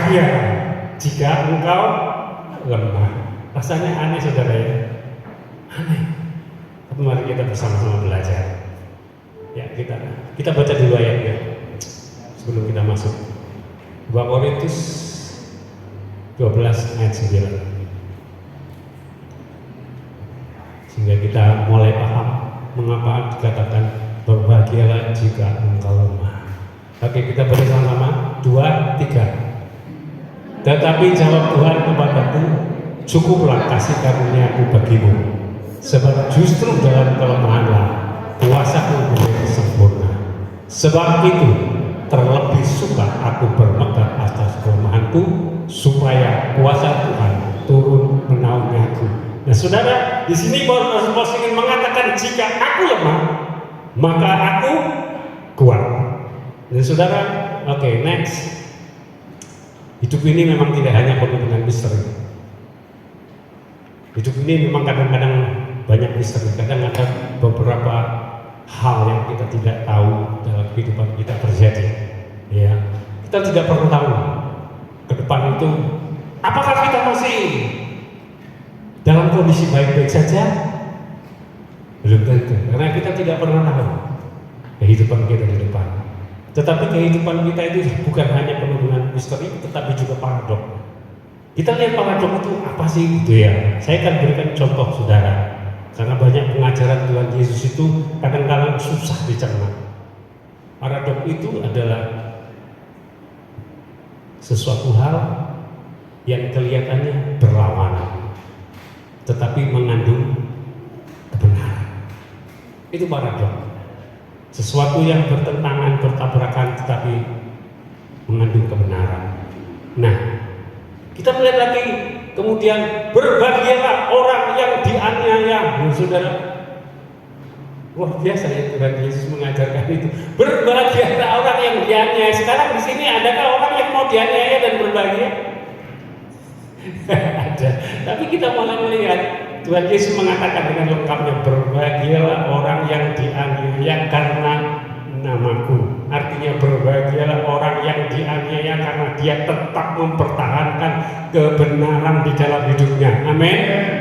berbahagia jika engkau lemah. Rasanya aneh saudara ya, aneh. Tapi mari kita bersama-sama belajar. Ya, kita baca dulu ayatnya sebelum kita masuk. 2 Korintus 12 ayat 9. Sehingga kita mulai paham mengapa dikatakan berbahagialah jika engkau lemah. Oke, kita baca sama-sama. 2, 3. Tetapi jawab Tuhan kepadaku, cukuplah kasih karunia-Ku bagimu, sebab justru dalam kelemahanlah kuasa-Ku menjadi sempurna. Sebab itu terlebih suka aku bermegah atas kelemahanku, supaya kuasa Tuhan turun menaungi aku. Nah saudara, di sini Paulus ingin mengatakan jika aku lemah, maka aku kuat. Dan saudara, oke, next. Hidup ini memang tidak hanya penuh dengan misteri. Hidup ini memang kadang-kadang banyak misteri. Kadang ada beberapa hal yang kita tidak tahu dalam kehidupan kita terjadi. Ya, kita tidak pernah tahu ke depan itu apakah kita masih dalam kondisi baik-baik saja? Belum tentu, karena kita tidak pernah tahu kehidupan kita di depan. Tetapi kehidupan kita itu bukan hanya penuh dengan misteri, tetapi juga paradok. Kita lihat paradok itu apa sih gitu ya? Saya akan berikan contoh saudara, karena banyak pengajaran Tuhan Yesus itu kadang-kadang susah dicerna. Paradok itu adalah sesuatu hal yang kelihatannya berlawanan, tetapi mengandung kebenaran. Itu paradok. Sesuatu yang bertentangan, bertabrakan, tetapi mengandung kebenaran. Nah, kita melihat lagi kemudian berbahagialah orang yang dianiaya. Saudara, luar biasa ya Tuhan Yesus mengajarkan itu. Berbahagialah orang yang dianiaya. Sekarang di sini adakah orang yang mau dianiaya dan berbahagia? Ada. Tapi kita malah melihat Tuhan Yesus mengatakan dengan lengkapnya, berbahagialah orang yang dianiaya karena namaku. Artinya berbahagialah orang yang dianiaya karena dia tetap mempertahankan kebenaran di dalam hidupnya. Amin.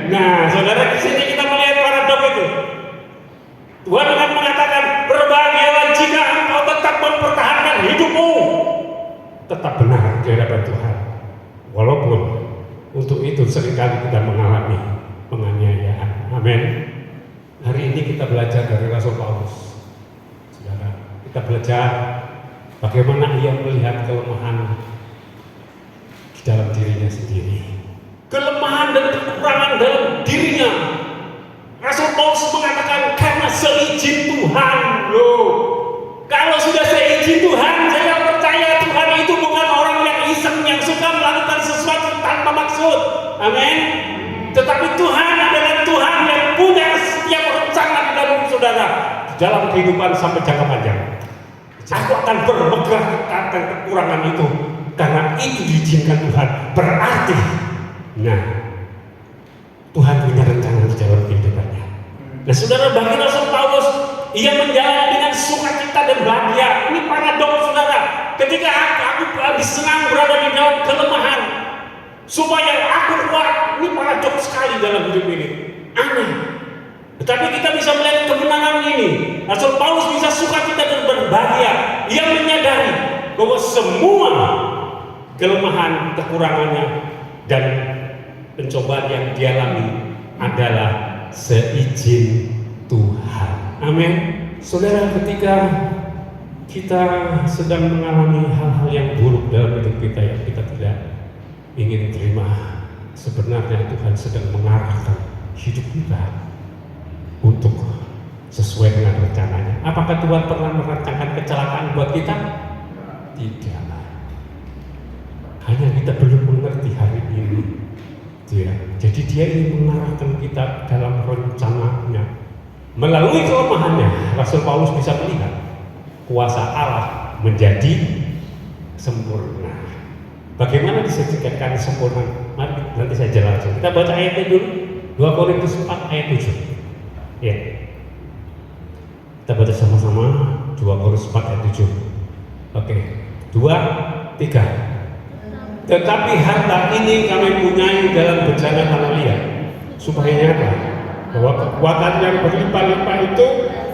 Nah, saudara, di sini kita melihat paradok itu. Tuhan akan mengatakan, berbahagialah jika engkau tetap mempertahankan hidupmu tetap benar di hadapan Tuhan. Walaupun untuk itu seringkali kita mengalami penganiayaan. Amin. Hari ini kita belajar dari Rasul Paulus. Saudara, kita belajar bagaimana ia melihat kelemahan di dalam dirinya sendiri. Kelemahan dan kekurangan dalam dirinya. Rasul Paulus mengatakan karena seizin Tuhan loh. Kalau sudah seizin Tuhan, saya percaya Tuhan itu bukan orang yang iseng yang suka melakukan sesuatu tanpa maksud. Amin. Tetapi Tuhan adalah Tuhan yang punya setiap rencana di dalam saudara, di dalam kehidupan sampai jangka panjang. Aku akan bermegah akan kekurangan itu karena itu diizinkan Tuhan. Berarti, nah, Tuhan punya rencana di dalam kehidupannya. Nah, saudara, bagi Rasul Paulus, ia menjalani dengan sukacita dan bahagia. Ini paradok, saudara. Ketika aku habis senang berada di dalam kelemahan, supaya aku kuat, ini paradok sekali dalam hidup ini. Aneh. Tetapi kita bisa melihat kebenaran ini. Rasul Paulus bisa sukacita dan berbahagia. Ia menyadari bahwa semua kelemahan, kekurangannya, dan pencobaan yang dialami adalah seizin Tuhan. Amin. Saudara, ketika kita sedang mengalami hal-hal yang buruk dalam hidup kita yang kita tidak ingin terima, sebenarnya Tuhan sedang mengarahkan hidup kita untuk sesuai dengan rencananya. Apakah Tuhan pernah merancangkan kecelakaan buat kita? Tidak. Hanya kita belum mengerti hari ini. Ya. Jadi dia ingin mengarahkan kita dalam rencananya. Melalui kelemahannya, Rasul Paulus bisa melihat kuasa Allah menjadi sempurna. Bagaimana disediakan sempurna? Mari nanti saya jelaskan. Kita baca ayatnya dulu. 2 Korintus 4 ayat 7. Ya. Kita baca sama-sama 2 Korintus 4 ayat 7. Oke. 2, 3. Tetapi harta ini kami punyai dalam bencana tanah liat, supaya nyata bahwa kekuatan yang berlimpah-limpah itu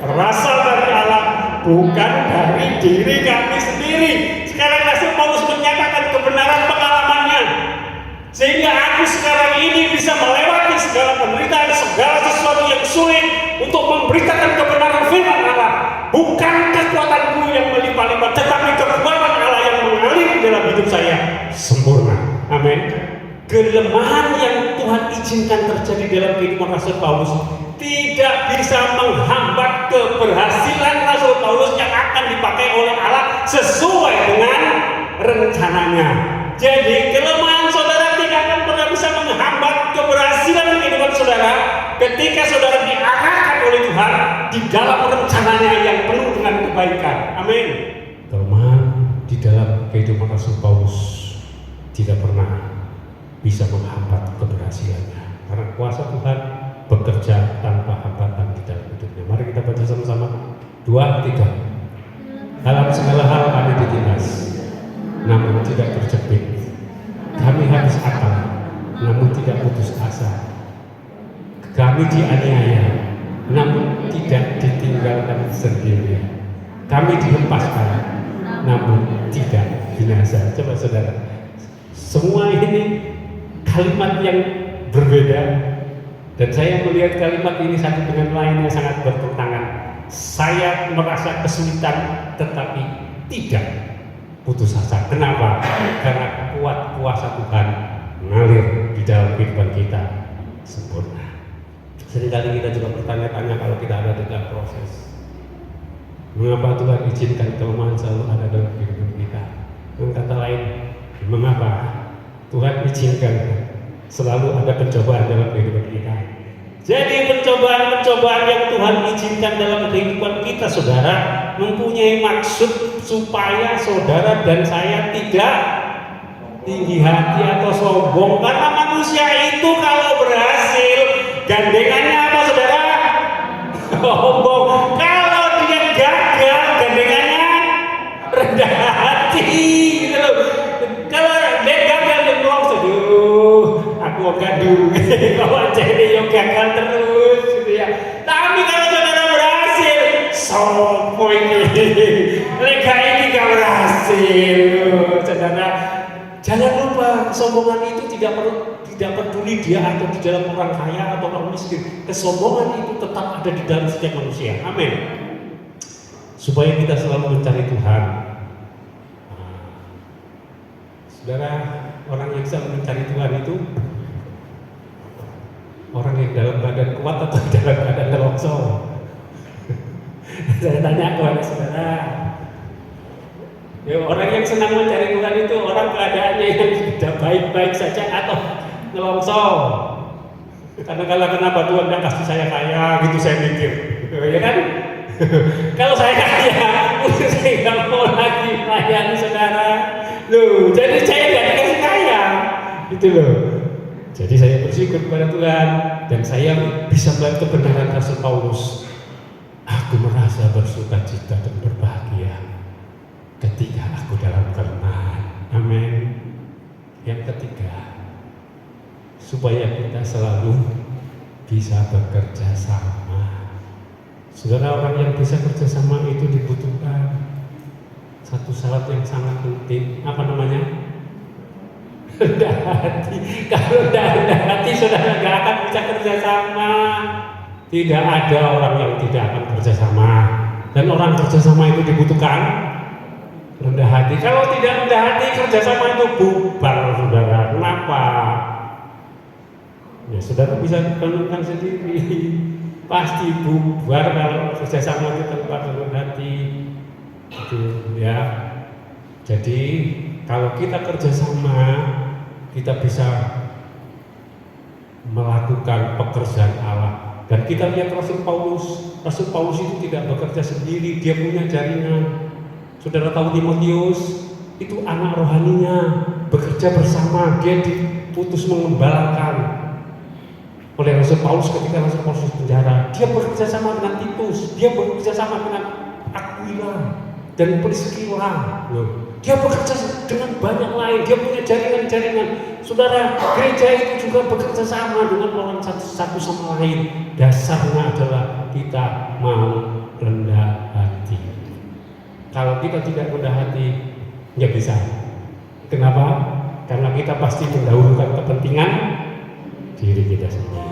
berasal dari Allah, bukan dari diri kami sendiri. Sekarang Rasul Paulus menyatakan kebenaran pengalamannya, sehingga aku sekarang ini bisa melewati segala penderitaan, segala sesuatu yang sulit untuk memberitakan kebenaran firman Allah. Bukan kekuatanku yang melimpah-limpah, tetapi kekuatan Allah yang mengalir dalam hidup saya sempurna. Amin. Kelemahan yang Tuhan izinkan terjadi dalam kehidupan Rasul Paulus tidak bisa menghambat keberhasilan Rasul Paulus yang akan dipakai oleh Allah sesuai dengan rencananya. Jadi kelemahan saudara tidak akan pernah bisa menghambat keberhasilan kehidupan saudara ketika saudara diarahkan oleh Tuhan di dalam rencananya yang penuh dengan kebaikan. Amin. Kelemahan di dalam kehidupan Rasul Paulus tidak pernah bisa menghambat keberhasilannya, karena kuasa Tuhan bekerja tanpa hambatan di dalam hidupnya. Mari kita baca sama-sama 2, 3. Dalam segala hal kami ditindas, namun tidak terjepit. Kami habis akal, namun tidak putus asa. Kami dianiaya, namun tidak ditinggalkan sendiri. Kami dihempaskan, namun tidak binasa. Coba saudara, semua ini kalimat yang berbeda, dan saya melihat kalimat ini satu dengan lainnya sangat bertentangan. Saya merasa kesulitan tetapi tidak putus asa. Kenapa? Karena kuat kuasa Tuhan mengalir di dalam kehidupan kita sempurna. Seringkali kita juga bertanya-tanya kalau kita ada dalam proses, mengapa Tuhan izinkan kelemahan selalu ada dalam kehidupan kita? Dengan kata lain, mengapa Tuhan izinkan selalu ada pencobaan dalam kehidupan kita? Jadi pencobaan-pencobaan yang Tuhan izinkan dalam kehidupan kita, saudara, mempunyai maksud supaya saudara dan saya tidak tinggi hati atau sombong. Karena manusia itu kalau berhasil, gandengannya apa, saudara? Sombong. Kalau dia gagal, gandengannya rendah hati, gitu loh. Kalau dia gagal, dia ngomong, aduh, aku gaduh, kalau jadi yang gagal terus, gitu ya. Tapi kalau saudara berhasil, sombong ini, lega ini gak berhasil, saudara. Jangan lupa, kesombongan itu tidak peduli dia ada di dalam orang kaya atau orang miskin. Kesombongan itu tetap ada di dalam setiap manusia. Amin. Supaya kita selalu mencari Tuhan. Saudara, orang yang selalu mencari Tuhan itu orang yang dalam badan kuat atau dalam badan nelongso? Saya tanya kepada saudara. Ya, orang yang senang mencari Tuhan itu orang keadaannya yang tidak baik-baik saja atau nelongso. Karena kalau kenapa Tuhan tidak kasih saya kaya, gitu saya mikir, ya kan? Kalau saya kaya, saya nggak mau lagi melayani saudara. Loh, jadi saya nggak dikasih kaya, gitu loh. Jadi saya bersyukur kepada Tuhan dan saya bisa melihat kebenaran Rasul Paulus. Aku merasa bersuka cita dan berbahagia ketika aku dalam kelemahan. Amin. Yang ketiga, supaya kita selalu bisa bekerja sama. Saudara, orang yang bisa kerja sama itu dibutuhkan satu syarat yang sangat penting. Apa namanya? Rendah hati. Kalau tidak rendah hati, saudara nggak akan bisa kerja sama. Tidak ada orang yang tidak akan kerja sama. Dan orang kerja sama itu dibutuhkan rendah hati. Kalau tidak rendah hati, kerjasama itu bubar, saudara. Kenapa? Ya, saudara bisa tentukan sendiri. Pasti bubar kalau kerjasama itu tanpa rendah hati. Itu ya. Jadi kalau kita kerjasama, kita bisa melakukan pekerjaan Allah. Dan kita lihat Rasul Paulus itu tidak bekerja sendiri, dia punya jaringan. Saudara tahu Timotius itu anak rohaninya, bekerja bersama, dia diputus mengembalakan oleh Rasul Paulus ketika Rasul Paulus di penjara. Dia bekerja sama dengan Titus, dia bekerja sama dengan Aquila dan Priscilla. Loh, Dia bekerja dengan banyak lain, dia punya jaringan-jaringan. Saudara, gereja itu juga bekerja sama dengan orang satu sama lain. Dasarnya adalah kita mau rendah hati. Kalau kita tidak rendah hati, nggak bisa. Kenapa? Karena kita pasti mendahulukan kepentingan diri kita sendiri.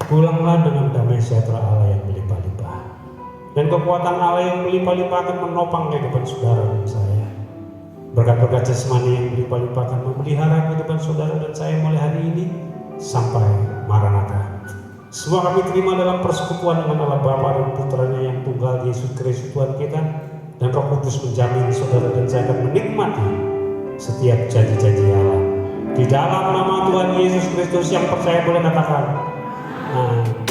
Pulanglah dengan damai sejahtera Allah yang melimpah-limpah. Dan kekuatan Allah yang melimpah-limpah akan menopang kehidupan saudara dan saya. Berkat-berkat jasmani yang melimpah-limpah akan memelihara kehidupan saudara dan saya mulai hari ini sampai Maranatha. Semua kami terima dalam persekutuan dengan Allah Bapa dan Putranya yang tunggal, Yesus Kristus Tuhan kita, dan Roh Kudus menjamin saudara dan saya akan menikmati setiap janji-janji Allah. Di dalam nama Tuhan Yesus Kristus yang percaya boleh katakan, Amin.